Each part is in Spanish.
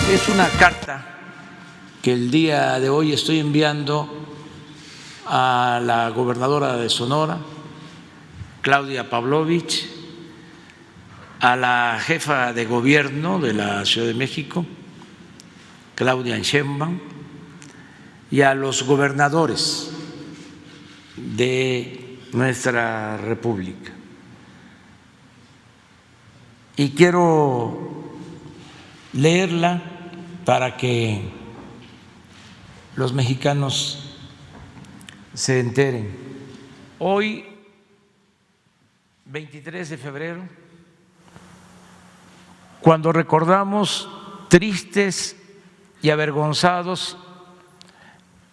Es una carta que el día de hoy estoy enviando a la gobernadora de Sonora, Claudia Pavlovich, a la jefa de gobierno de la Ciudad de México, Claudia Sheinbaum, y a los gobernadores de nuestra República. Y quiero leerla para que los mexicanos se enteren. Hoy, 23 de febrero, cuando recordamos tristes y avergonzados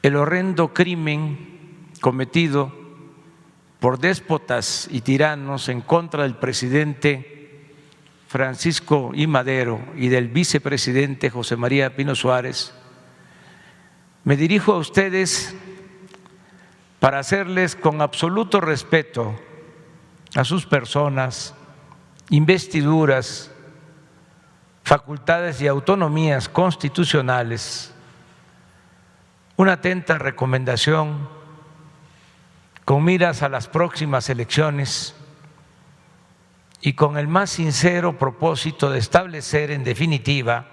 el horrendo crimen cometido por déspotas y tiranos en contra del presidente Francisco I. Madero y del vicepresidente José María Pino Suárez, me dirijo a ustedes para hacerles con absoluto respeto a sus personas, investiduras, facultades y autonomías constitucionales una atenta recomendación con miras a las próximas elecciones y con el más sincero propósito de establecer en definitiva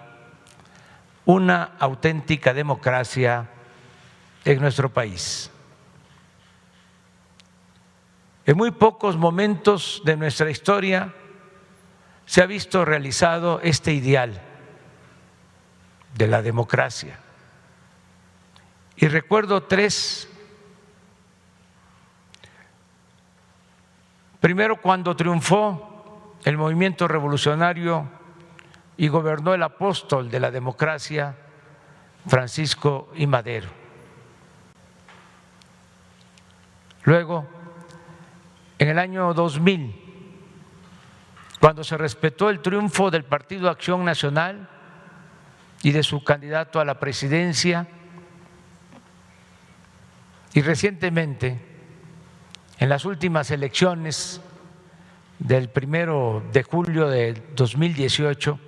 una auténtica democracia en nuestro país. En muy pocos momentos de nuestra historia se ha visto realizado este ideal de la democracia. Y recuerdo tres. Primero, cuando triunfó el movimiento revolucionario y gobernó el apóstol de la democracia, Francisco I. Madero. Luego, en el año 2000, cuando se respetó el triunfo del Partido Acción Nacional y de su candidato a la presidencia, y recientemente, en las últimas elecciones del 1 de julio de 2018,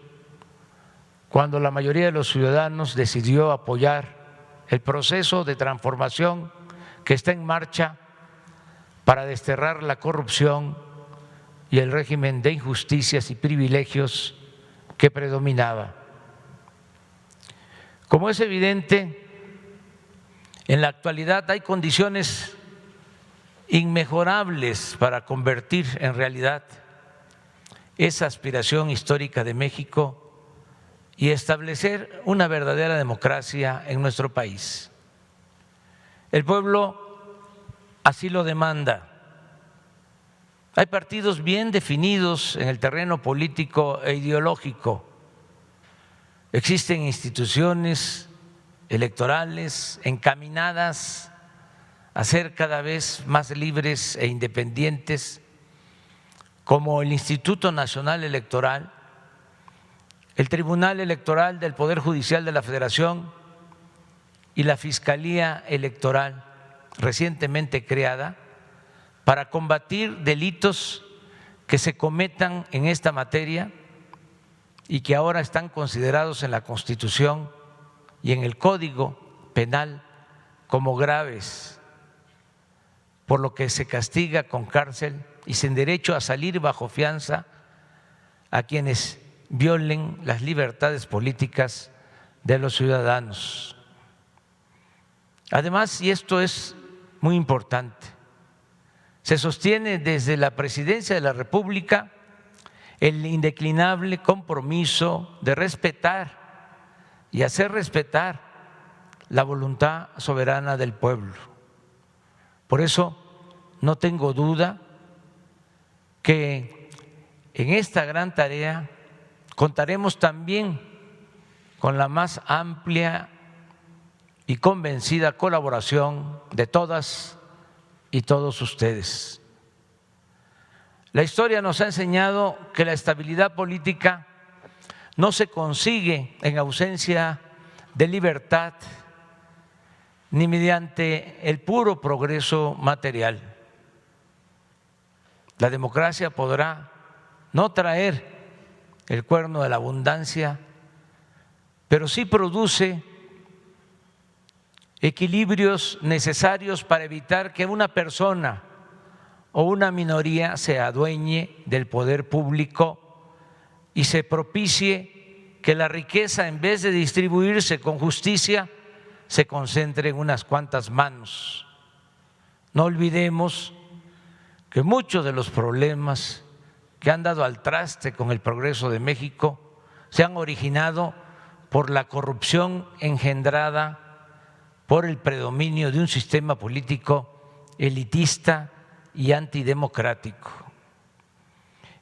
cuando la mayoría de los ciudadanos decidió apoyar el proceso de transformación que está en marcha para desterrar la corrupción y el régimen de injusticias y privilegios que predominaba. Como es evidente, en la actualidad hay condiciones inmejorables para convertir en realidad esa aspiración histórica de México y establecer una verdadera democracia en nuestro país. El pueblo así lo demanda. Hay partidos bien definidos en el terreno político e ideológico. Existen instituciones electorales encaminadas a ser cada vez más libres e independientes, como el Instituto Nacional Electoral, el Tribunal Electoral del Poder Judicial de la Federación y la Fiscalía Electoral recientemente creada para combatir delitos que se cometan en esta materia y que ahora están considerados en la Constitución y en el Código Penal como graves, por lo que se castiga con cárcel y sin derecho a salir bajo fianza a quienes violen las libertades políticas de los ciudadanos. Además, y esto es muy importante, se sostiene desde la Presidencia de la República el indeclinable compromiso de respetar y hacer respetar la voluntad soberana del pueblo. Por eso no tengo duda que en esta gran tarea contaremos también con la más amplia y convencida colaboración de todas y todos ustedes. La historia nos ha enseñado que la estabilidad política no se consigue en ausencia de libertad ni mediante el puro progreso material. La democracia podrá no traer el cuerno de la abundancia, pero sí produce equilibrios necesarios para evitar que una persona o una minoría se adueñe del poder público y se propicie que la riqueza, en vez de distribuirse con justicia, se concentre en unas cuantas manos. No olvidemos que muchos de los problemas que han dado al traste con el progreso de México se han originado por la corrupción engendrada por el predominio de un sistema político elitista y antidemocrático.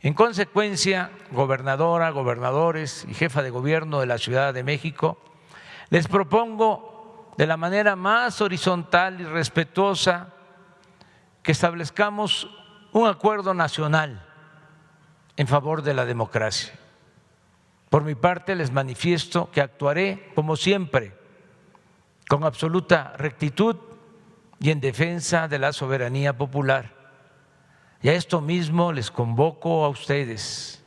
En consecuencia, gobernadora, gobernadores y jefa de gobierno de la Ciudad de México, les propongo de la manera más horizontal y respetuosa que establezcamos un acuerdo nacional en favor de la democracia. Por mi parte, les manifiesto que actuaré, como siempre, con absoluta rectitud y en defensa de la soberanía popular. Y a esto mismo les convoco a ustedes.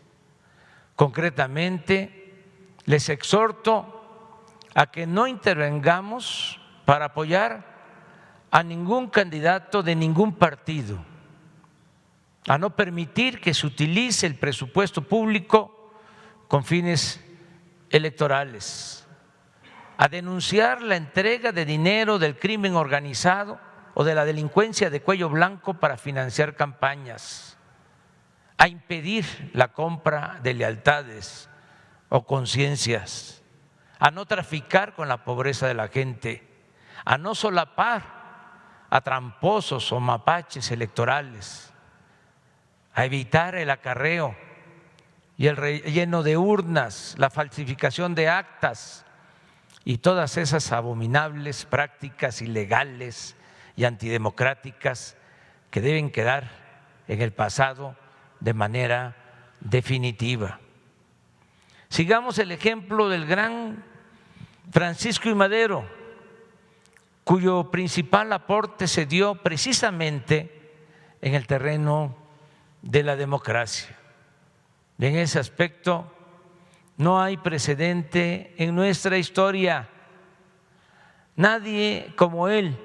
Concretamente, les exhorto a que no intervengamos para apoyar a ningún candidato de ningún partido, a no permitir que se utilice el presupuesto público con fines electorales, a denunciar la entrega de dinero del crimen organizado o de la delincuencia de cuello blanco para financiar campañas, a impedir la compra de lealtades o conciencias, a no traficar con la pobreza de la gente, a no solapar a tramposos o mapaches electorales, a evitar el acarreo y el relleno de urnas, la falsificación de actas y todas esas abominables prácticas ilegales y antidemocráticas que deben quedar en el pasado de manera definitiva. Sigamos el ejemplo del gran Francisco I. Madero, cuyo principal aporte se dio precisamente en el terreno de la democracia. En ese aspecto no hay precedente en nuestra historia. Nadie como él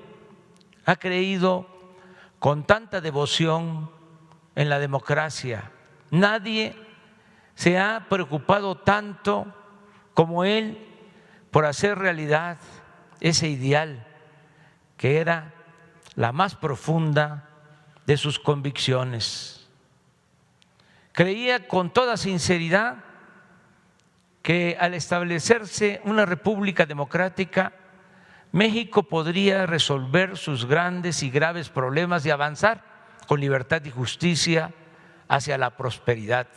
ha creído con tanta devoción en la democracia. Nadie se ha preocupado tanto como él por hacer realidad ese ideal que era la más profunda de sus convicciones. Creía con toda sinceridad que al establecerse una república democrática, México podría resolver sus grandes y graves problemas y avanzar con libertad y justicia hacia la prosperidad.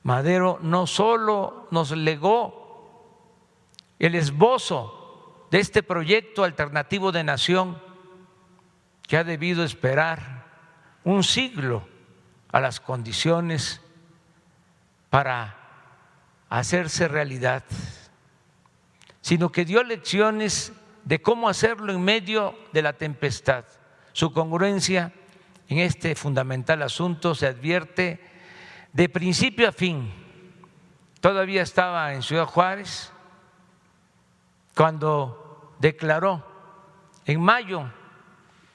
Madero no solo nos legó el esbozo de este proyecto alternativo de nación que ha debido esperar un siglo a las condiciones para hacerse realidad, sino que dio lecciones de cómo hacerlo en medio de la tempestad. Su congruencia en este fundamental asunto se advierte de principio a fin. Todavía estaba en Ciudad Juárez cuando declaró en mayo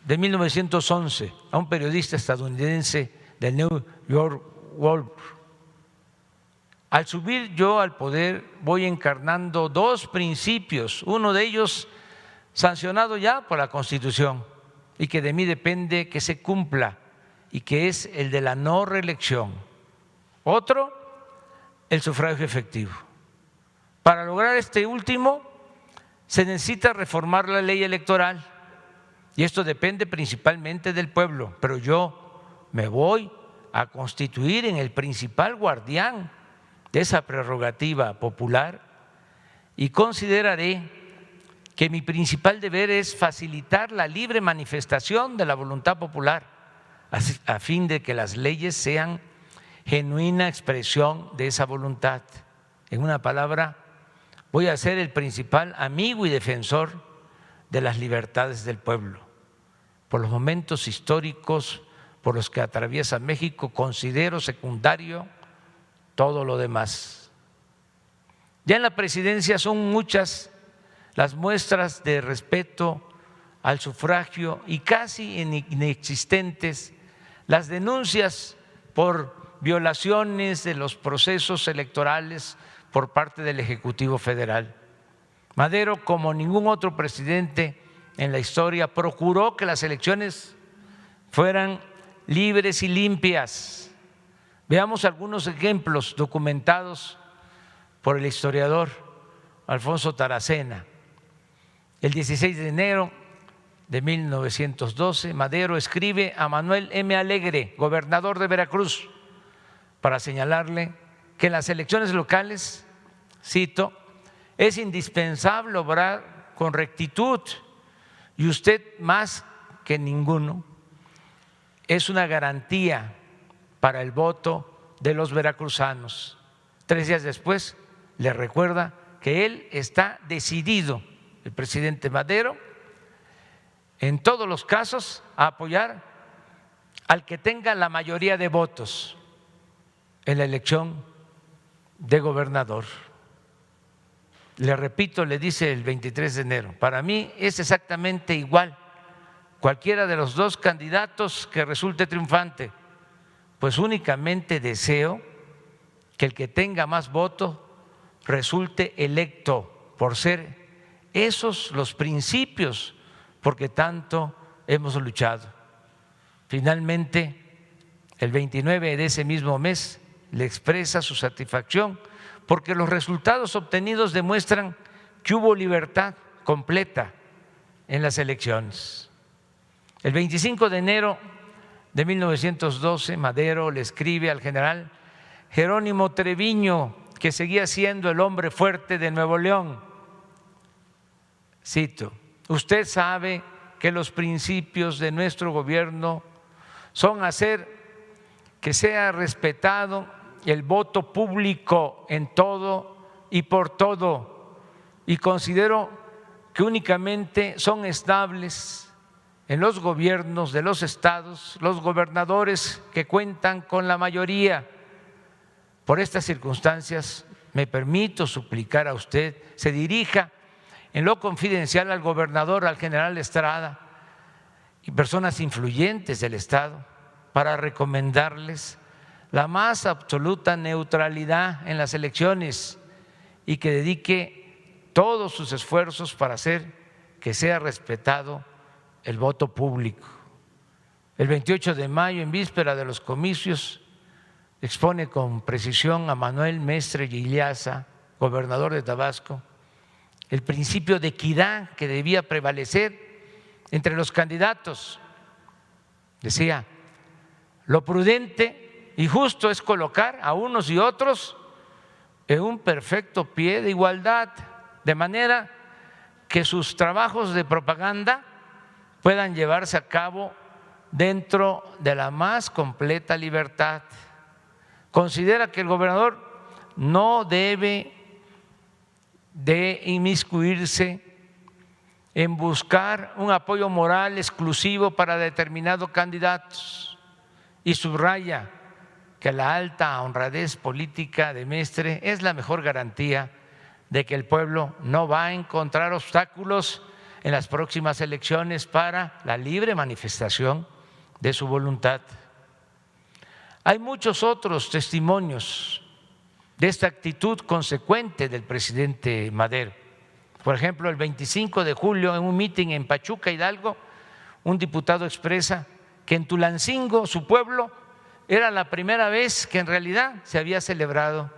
de 1911 a un periodista estadounidense del New York World: al subir yo al poder voy encarnando dos principios, uno de ellos sancionado ya por la Constitución y que de mí depende que se cumpla, y que es el de la no reelección. Otro, el sufragio efectivo. Para lograr este último se necesita reformar la ley electoral y esto depende principalmente del pueblo, pero yo me voy a constituir en el principal guardián de esa prerrogativa popular y consideraré que mi principal deber es facilitar la libre manifestación de la voluntad popular a fin de que las leyes sean genuina expresión de esa voluntad. En una palabra, voy a ser el principal amigo y defensor de las libertades del pueblo. Por los momentos históricos por los que atraviesa México, considero secundario todo lo demás. Ya en la presidencia son muchas las muestras de respeto al sufragio y casi inexistentes las denuncias por violaciones de los procesos electorales por parte del Ejecutivo Federal. Madero, como ningún otro presidente en la historia, procuró que las elecciones fueran libres y limpias. Veamos algunos ejemplos documentados por el historiador Alfonso Taracena. El 16 de enero de 1912, Madero escribe a Manuel M. Alegre, gobernador de Veracruz, para señalarle que en las elecciones locales, cito, es indispensable obrar con rectitud y usted más que ninguno es una garantía para el voto de los veracruzanos. 3 días después le recuerda que él está decidido, el presidente Madero, en todos los casos a apoyar al que tenga la mayoría de votos en la elección de gobernador. Le repito, le dice el 23 de enero, para mí es exactamente igual cualquiera de los dos candidatos que resulte triunfante, pues únicamente deseo que el que tenga más votos resulte electo, por ser esos los principios porque tanto hemos luchado. Finalmente, el 29 de ese mismo mes le expresa su satisfacción porque los resultados obtenidos demuestran que hubo libertad completa en las elecciones. El 25 de enero de 1912, Madero le escribe al general Jerónimo Treviño, que seguía siendo el hombre fuerte de Nuevo León. Cito, usted sabe que los principios de nuestro gobierno son hacer que sea respetado el voto público en todo y por todo, y considero que únicamente son estables en los gobiernos de los estados los gobernadores que cuentan con la mayoría. Por estas circunstancias me permito suplicar a usted se dirija en lo confidencial al gobernador, al general Estrada y personas influyentes del estado para recomendarles la más absoluta neutralidad en las elecciones y que dedique todos sus esfuerzos para hacer que sea respetado el voto público. El 28 de mayo, en víspera de los comicios, expone con precisión a Manuel Mestre Illaza, gobernador de Tabasco, el principio de equidad que debía prevalecer entre los candidatos. Decía, lo prudente y justo es colocar a unos y otros en un perfecto pie de igualdad, de manera que sus trabajos de propaganda puedan llevarse a cabo dentro de la más completa libertad. Considera que el gobernador no debe de inmiscuirse en buscar un apoyo moral exclusivo para determinados candidatos y subraya que la alta honradez política de Mestre es la mejor garantía de que el pueblo no va a encontrar obstáculos en las próximas elecciones para la libre manifestación de su voluntad. Hay muchos otros testimonios de esta actitud consecuente del presidente Madero. Por ejemplo, el 25 de julio, en un mitin en Pachuca, Hidalgo, un diputado expresa que en Tulancingo, su pueblo, era la primera vez que en realidad se había celebrado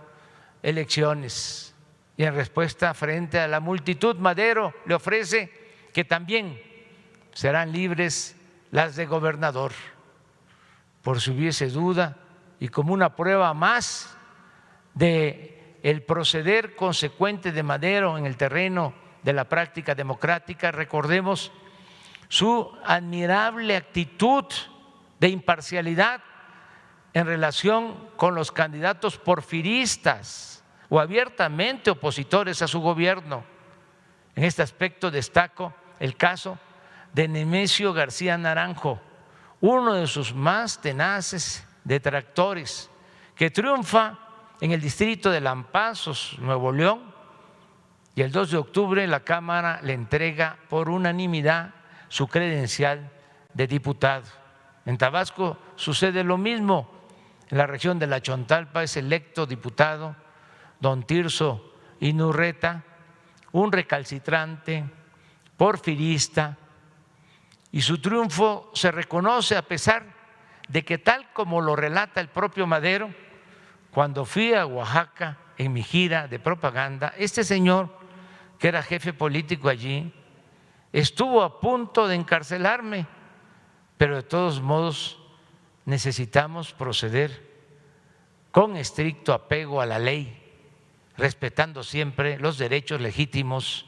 elecciones. Y en respuesta frente a la multitud, Madero le ofrece que también serán libres las de gobernador. Por si hubiese duda y como una prueba más de el proceder consecuente de Madero en el terreno de la práctica democrática, recordemos su admirable actitud de imparcialidad en relación con los candidatos porfiristas o abiertamente opositores a su gobierno. En este aspecto destaco el caso de Nemesio García Naranjo, uno de sus más tenaces detractores, que triunfa en el distrito de Lampazos, Nuevo León, y el 2 de octubre la Cámara le entrega por unanimidad su credencial de diputado. En Tabasco sucede lo mismo. En la región de la Chontalpa es electo diputado don Tirso Inurreta, un recalcitrante, porfirista, y su triunfo se reconoce a pesar de que, tal como lo relata el propio Madero, cuando fui a Oaxaca en mi gira de propaganda, este señor, que era jefe político allí, estuvo a punto de encarcelarme, pero de todos modos necesitamos proceder con estricto apego a la ley, respetando siempre los derechos legítimos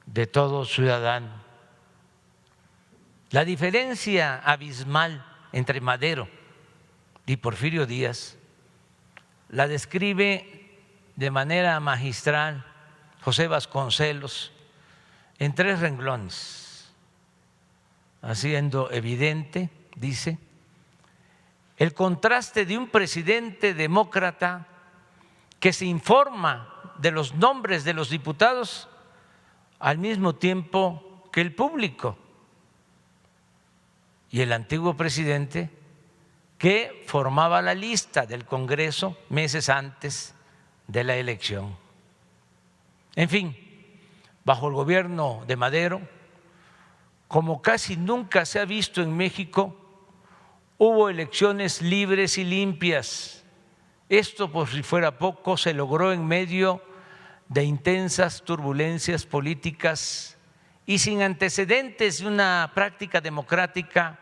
de todo ciudadano. La diferencia abismal entre Madero y Porfirio Díaz la describe de manera magistral José Vasconcelos en 3 renglones, haciendo evidente, dice, el contraste de un presidente demócrata que se informa de los nombres de los diputados al mismo tiempo que el público, y el antiguo presidente que formaba la lista del Congreso meses antes de la elección. En fin, bajo el gobierno de Madero, como casi nunca se ha visto en México, hubo elecciones libres y limpias. Esto, por si fuera poco, se logró en medio de intensas turbulencias políticas y sin antecedentes de una práctica democrática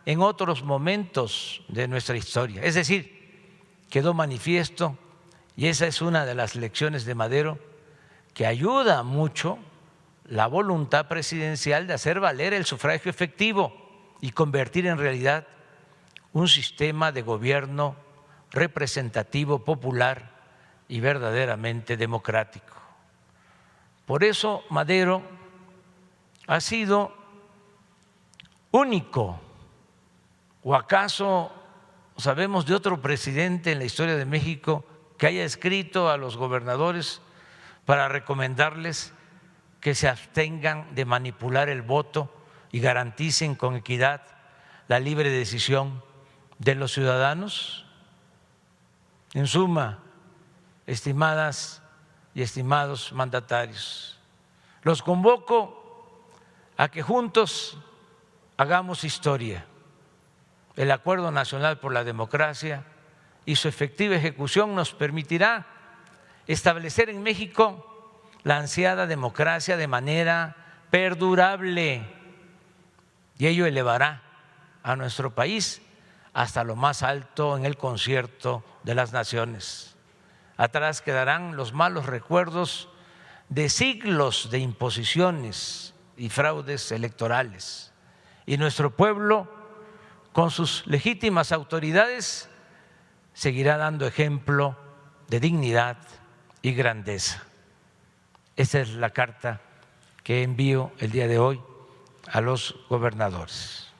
en otros momentos de nuestra historia. Es decir, quedó manifiesto, y esa es una de las lecciones de Madero, que ayuda mucho la voluntad presidencial de hacer valer el sufragio efectivo y convertir en realidad un sistema de gobierno representativo, popular y verdaderamente democrático. Por eso Madero ha sido único. ¿O acaso sabemos de otro presidente en la historia de México que haya escrito a los gobernadores para recomendarles que se abstengan de manipular el voto y garanticen con equidad la libre decisión de los ciudadanos? En suma, estimadas y estimados mandatarios, los convoco a que juntos hagamos historia. El Acuerdo Nacional por la Democracia y su efectiva ejecución nos permitirá establecer en México la ansiada democracia de manera perdurable, y ello elevará a nuestro país hasta lo más alto en el concierto de las naciones. Atrás quedarán los malos recuerdos de siglos de imposiciones y fraudes electorales, y nuestro pueblo, con sus legítimas autoridades, seguirá dando ejemplo de dignidad y grandeza. Esta es la carta que envío el día de hoy a los gobernadores.